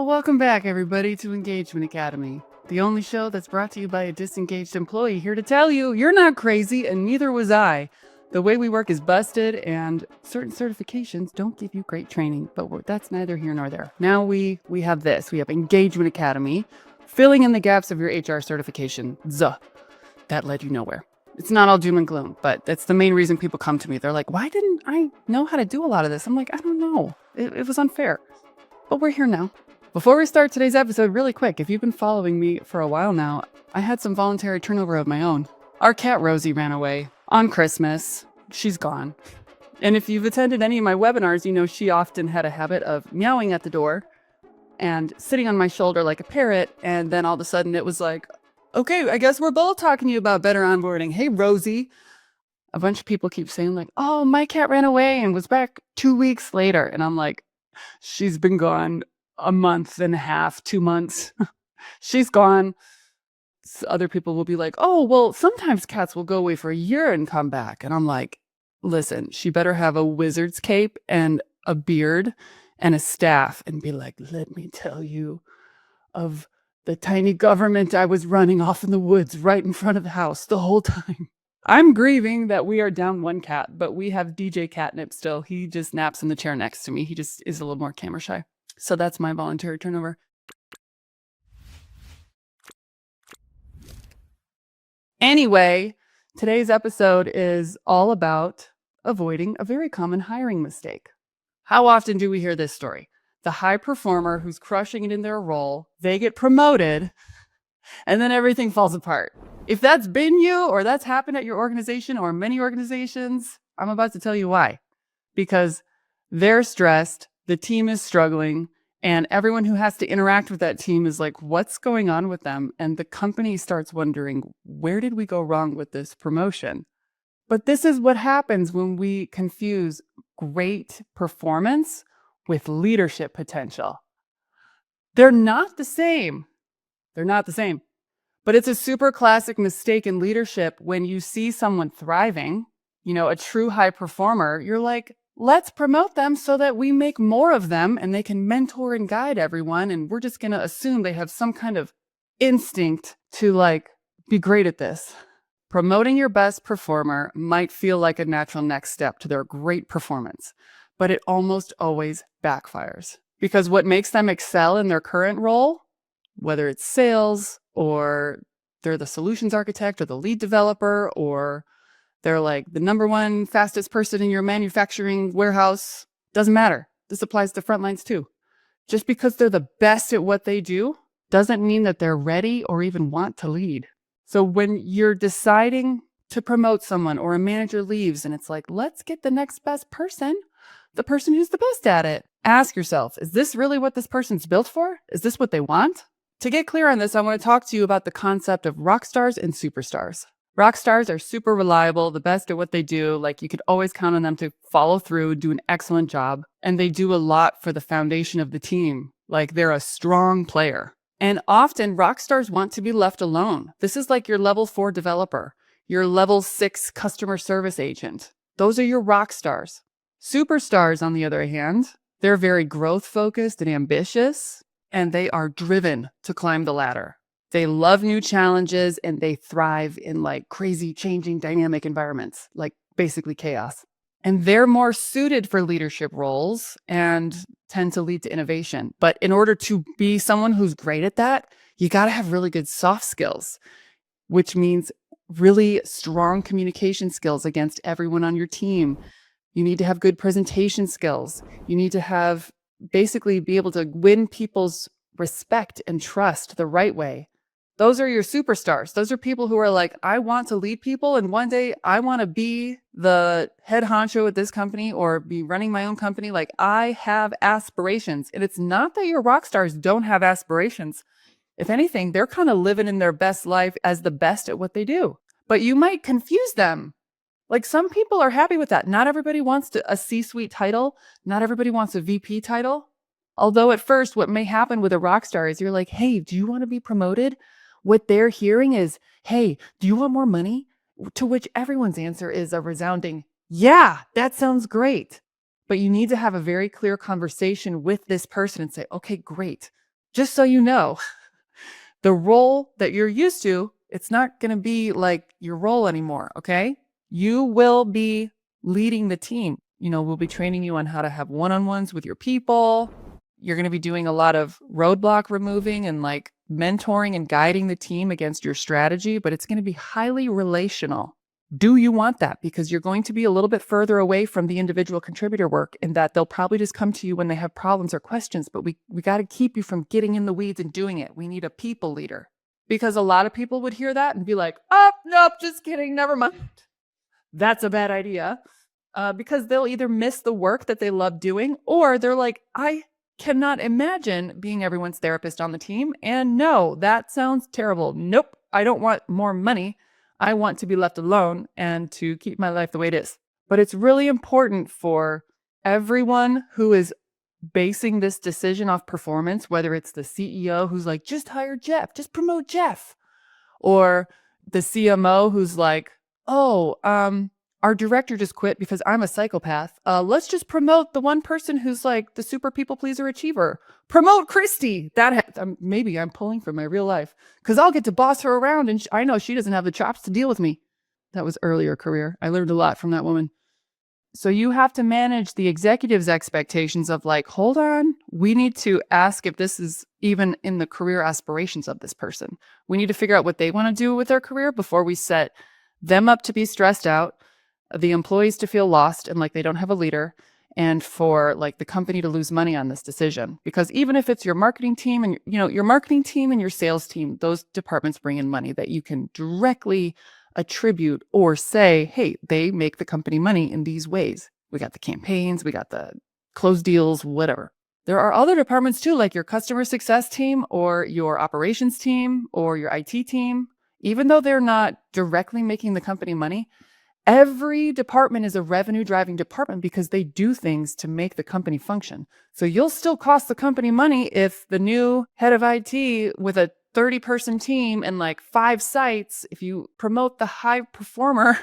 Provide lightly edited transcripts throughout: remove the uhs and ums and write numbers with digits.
welcome back, everybody, to Engagement Academy, the only show that's brought to you by a disengaged employee here to tell you you're not crazy, and neither was I. The way we work is busted, and certain certifications don't give you great training, but that's neither here nor there. Now we have this. We have Engagement Academy, filling in the gaps of your HR certification. That led you nowhere. It's not all doom and gloom, but that's the main reason people come to me. They're like, why didn't I know how to do a lot of this? I'm like, I don't know. It was unfair. But we're here now. Before we start today's episode, really quick, if you've been following me for a while now, I had some voluntary turnover of my own. Our cat Rosie ran away on Christmas. She's gone. And if you've attended any of my webinars, you know she often had a habit of meowing at the door and sitting on my shoulder like a parrot. And then all of a sudden it was like, okay, I guess we're both talking to you about better onboarding. Hey, Rosie. A bunch of people keep saying like, oh, my cat ran away and was back 2 weeks later. And I'm like, she's been gone a month and a half, 2 months. She's gone. Other people will be like, oh, well, sometimes cats will go away for a year and come back. And I'm like, listen, she better have a wizard's cape and a beard and a staff and be like, let me tell you of the tiny government I was running off in the woods right in front of the house the whole time. I'm grieving that we are down one cat, but we have DJ Catnip still. He just naps in the chair next to me. He just is a little more camera shy. So that's my voluntary turnover. Anyway, today's episode is all about avoiding a very common hiring mistake. How often do we hear this story? The high performer who's crushing it in their role, they get promoted, and then everything falls apart. If that's been you or that's happened at your organization or many organizations, I'm about to tell you why. Because they're stressed, the team is struggling, and everyone who has to interact with that team is like, what's going on with them? And the company starts wondering, where did we go wrong with this promotion? But this is what happens when we confuse great performance with leadership potential. They're not the same. They're not the same. But it's a super classic mistake in leadership when you see someone thriving, a true high performer, you're like, let's promote them so that we make more of them and they can mentor and guide everyone. And we're just going to assume they have some kind of instinct to be great at this. Promoting your best performer might feel like a natural next step to their great performance, but it almost always backfires because what makes them excel in their current role, whether it's sales or they're the solutions architect or the lead developer, or they're like the number one fastest person in your manufacturing warehouse, doesn't matter. This applies to frontlines too. Just because they're the best at what they do doesn't mean that they're ready or even want to lead. So when you're deciding to promote someone or a manager leaves and it's like, let's get the next best person, the person who's the best at it, ask yourself, is this really what this person's built for? Is this what they want? To get clear on this, I want to talk to you about the concept of rockstars and superstars. Rockstars are super reliable, the best at what they do. Like you could always count on them to follow through, do an excellent job. And they do a lot for the foundation of the team. Like they're a strong player. And often rockstars want to be left alone. This is like your level 4 developer, your level 6 customer service agent. Those are your rockstars. Superstars, on the other hand, they're very growth focused and ambitious, and they are driven to climb the ladder. They love new challenges and they thrive in crazy changing dynamic environments, like basically chaos. And they're more suited for leadership roles and tend to lead to innovation. But in order to be someone who's great at that, you got to have really good soft skills, which means really strong communication skills against everyone on your team. You need to have good presentation skills. You need to basically be able to win people's respect and trust the right way. Those are your superstars. Those are people who are like, I want to lead people, and one day I want to be the head honcho at this company or be running my own company. Like I have aspirations. And it's not that your rock stars don't have aspirations. If anything, they're kind of living in their best life as the best at what they do. But you might confuse them. Like some people are happy with that. Not everybody wants a C-suite title. Not everybody wants a VP title. Although at first, what may happen with a rock star is you're like, hey, do you want to be promoted? What they're hearing is, hey, do you want more money? To which everyone's answer is a resounding, yeah, that sounds great. But you need to have a very clear conversation with this person and say, okay, great. Just so you know, the role that you're used to, it's not going to be like your role anymore. Okay. You will be leading the team. We'll be training you on how to have one-on-ones with your people. You're going to be doing a lot of roadblock removing and like mentoring and guiding the team against your strategy, but it's going to be highly relational. Do you want that? Because you're going to be a little bit further away from the individual contributor work in that they'll probably just come to you when they have problems or questions, but we got to keep you from getting in the weeds and doing it. We need a people leader. Because a lot of people would hear that and be like, oh, nope, just kidding, never mind. That's a bad idea. Because they'll either miss the work that they love doing, or they're like, I cannot imagine being everyone's therapist on the team. And no, that sounds terrible. Nope, I don't want more money. I want to be left alone and to keep my life the way it is. But it's really important for everyone who is basing this decision off performance, whether it's the CEO who's like, just hire Jeff, just promote Jeff, or the CMO who's like, oh, our director just quit because I'm a psychopath. Let's just promote the one person who's like the super people pleaser achiever. Promote Christie. Maybe I'm pulling from my real life because I'll get to boss her around and I know she doesn't have the chops to deal with me. That was earlier career. I learned a lot from that woman. So you have to manage the executive's expectations of like, hold on, we need to ask if this is even in the career aspirations of this person. We need to figure out what they want to do with their career before we set them up to be stressed out, the employees to feel lost and like they don't have a leader, and for like the company to lose money on this decision. Because even if it's your marketing team and your marketing team and your sales team, those departments bring in money that you can directly attribute or say, hey, they make the company money in these ways. We got the campaigns, we got the closed deals, whatever. There are other departments too, like your customer success team or your operations team or your IT team. Even though they're not directly making the company money, every department is a revenue driving department because they do things to make the company function. So you'll still cost the company money if the new head of IT with a 30-person team and like 5 sites, if you promote the high performer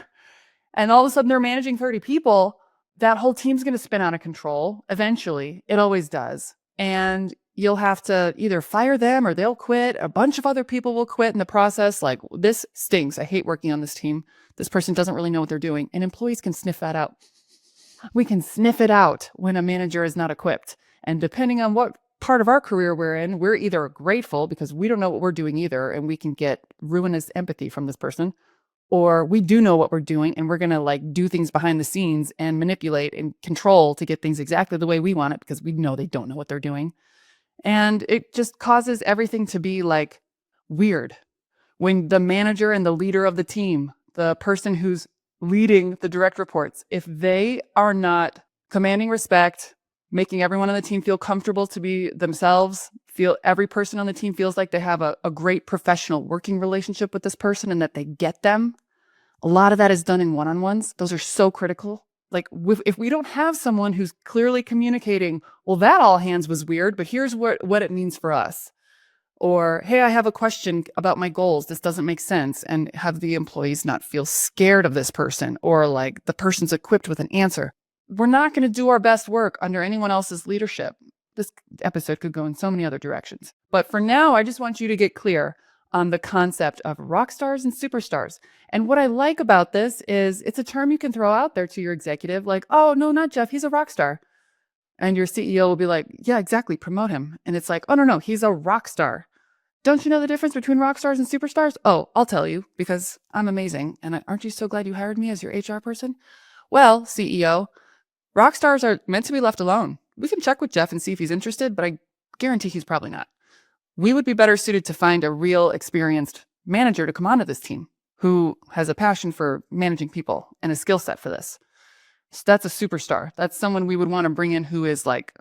and all of a sudden they're managing 30 people, that whole team's going to spin out of control eventually. It always does. And you'll have to either fire them or they'll quit. A bunch of other people will quit in the process. Like, this stinks. I hate working on this team. This person doesn't really know what they're doing. And employees can sniff that out. We can sniff it out when a manager is not equipped. And depending on what part of our career we're in, we're either grateful because we don't know what we're doing either, and we can get ruinous empathy from this person, or we do know what we're doing and we're going to like do things behind the scenes and manipulate and control to get things exactly the way we want it because we know they don't know what they're doing. And it just causes everything to be like weird. When the manager and the leader of the team, the person who's leading the direct reports, if they are not commanding respect, making everyone on the team feel comfortable to be themselves, feel every person on the team feels like they have a great professional working relationship with this person and that they get them. A lot of that is done in one-on-ones. Those are so critical. Like if we don't have someone who's clearly communicating, well, that all hands was weird, but here's what it means for us. Or, hey, I have a question about my goals. This doesn't make sense. And have the employees not feel scared of this person or like the person's equipped with an answer. We're not going to do our best work under anyone else's leadership. This episode could go in so many other directions. But for now, I just want you to get clear on the concept of rock stars and superstars. And what I like about this is it's a term you can throw out there to your executive, like, oh, no, not Jeff. He's a rock star. And your CEO will be like, yeah, exactly. Promote him. And it's like, oh, no, he's a rock star. Don't you know the difference between rock stars and superstars? Oh, I'll tell you because I'm amazing. And aren't you so glad you hired me as your HR person? Well, CEO, rock stars are meant to be left alone. We can check with Jeff and see if he's interested, but I guarantee he's probably not. We would be better suited to find a real experienced manager to come onto this team who has a passion for managing people and a skill set for this. So that's a superstar. That's someone we would want to bring in who is like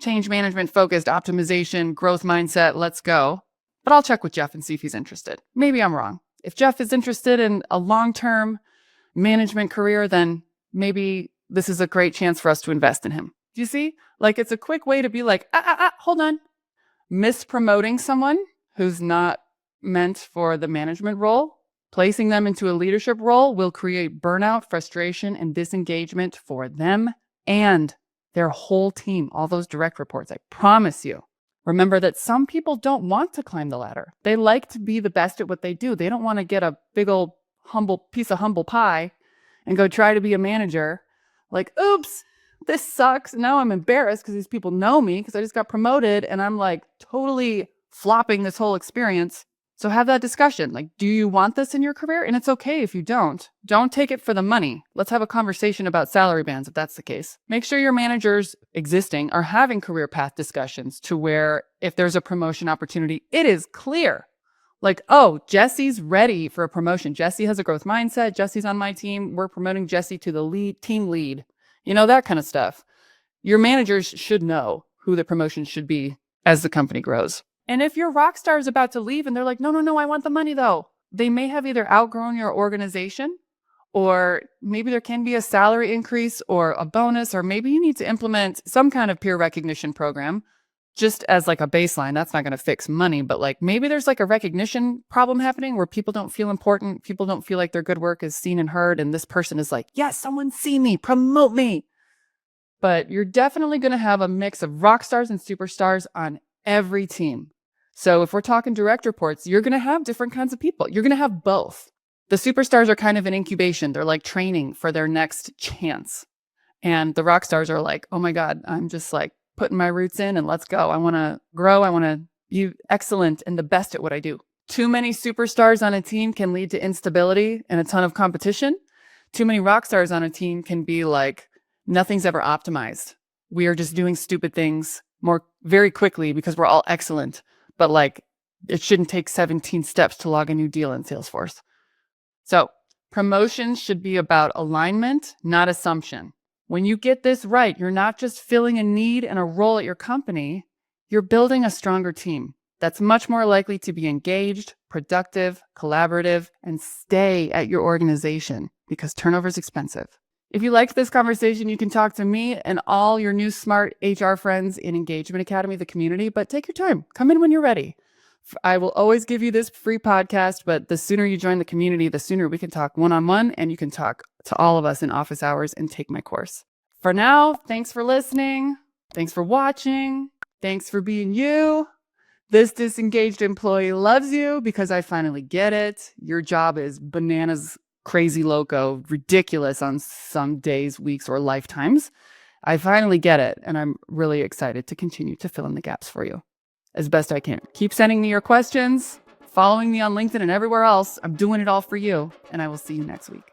change management focused, optimization, growth mindset. Let's go. But I'll check with Jeff and see if he's interested. Maybe I'm wrong. If Jeff is interested in a long-term management career, then maybe this is a great chance for us to invest in him. Do you see? Like, it's a quick way to be like, hold on. Mispromoting someone who's not meant for the management role, placing them into a leadership role will create burnout, frustration, and disengagement for them and their whole team, all those direct reports. I promise you. Remember that some people don't want to climb the ladder. They like to be the best at what they do. They don't want to get a big old humble piece of humble pie and go try to be a manager. Like, oops, this sucks. Now I'm embarrassed because these people know me because I just got promoted and I'm like totally flopping this whole experience. So have that discussion. Like, do you want this in your career? And it's okay if you don't. Don't take it for the money. Let's have a conversation about salary bands if that's the case. Make sure your managers existing are having career path discussions to where if there's a promotion opportunity, it is clear. Like, oh, Jesse's ready for a promotion. Jesse has a growth mindset. Jesse's on my team. We're promoting Jesse to the team lead. You know, that kind of stuff. Your managers should know who the promotion should be as the company grows. And if your rock star is about to leave and they're like, no, I want the money though. They may have either outgrown your organization or maybe there can be a salary increase or a bonus, or maybe you need to implement some kind of peer recognition program just as like a baseline. That's not going to fix money, but like maybe there's like a recognition problem happening where people don't feel important. People don't feel like their good work is seen and heard. And this person is like, yes, someone see me, promote me. But you're definitely going to have a mix of rock stars and superstars on every team. So if we're talking direct reports, you're going to have different kinds of people. You're going to have both. The superstars are kind of in incubation. They're like training for their next chance. And the rock stars are like, oh my God, I'm just like putting my roots in and let's go. I want to grow. I want to be excellent and the best at what I do. Too many superstars on a team can lead to instability and a ton of competition. Too many rock stars on a team can be like, nothing's ever optimized. We are just doing stupid things very quickly because we're all excellent. But like, it shouldn't take 17 steps to log a new deal in Salesforce. So promotions should be about alignment, not assumption. When you get this right, you're not just filling a need and a role at your company, you're building a stronger team that's much more likely to be engaged, productive, collaborative, and stay at your organization because turnover is expensive. If you liked this conversation, you can talk to me and all your new smart HR friends in Engagement Academy, the community, but take your time. Come in when you're ready. I will always give you this free podcast, but the sooner you join the community, the sooner we can talk one-on-one and you can talk to all of us in office hours and take my course. For now, thanks for listening. Thanks for watching. Thanks for being you. This disengaged employee loves you because I finally get it. Your job is bananas, crazy, loco, ridiculous on some days, weeks, or lifetimes. I finally get it, and I'm really excited to continue to fill in the gaps for you as best I can. Keep sending me your questions, following me on LinkedIn and everywhere else. I'm doing it all for you, and I will see you next week.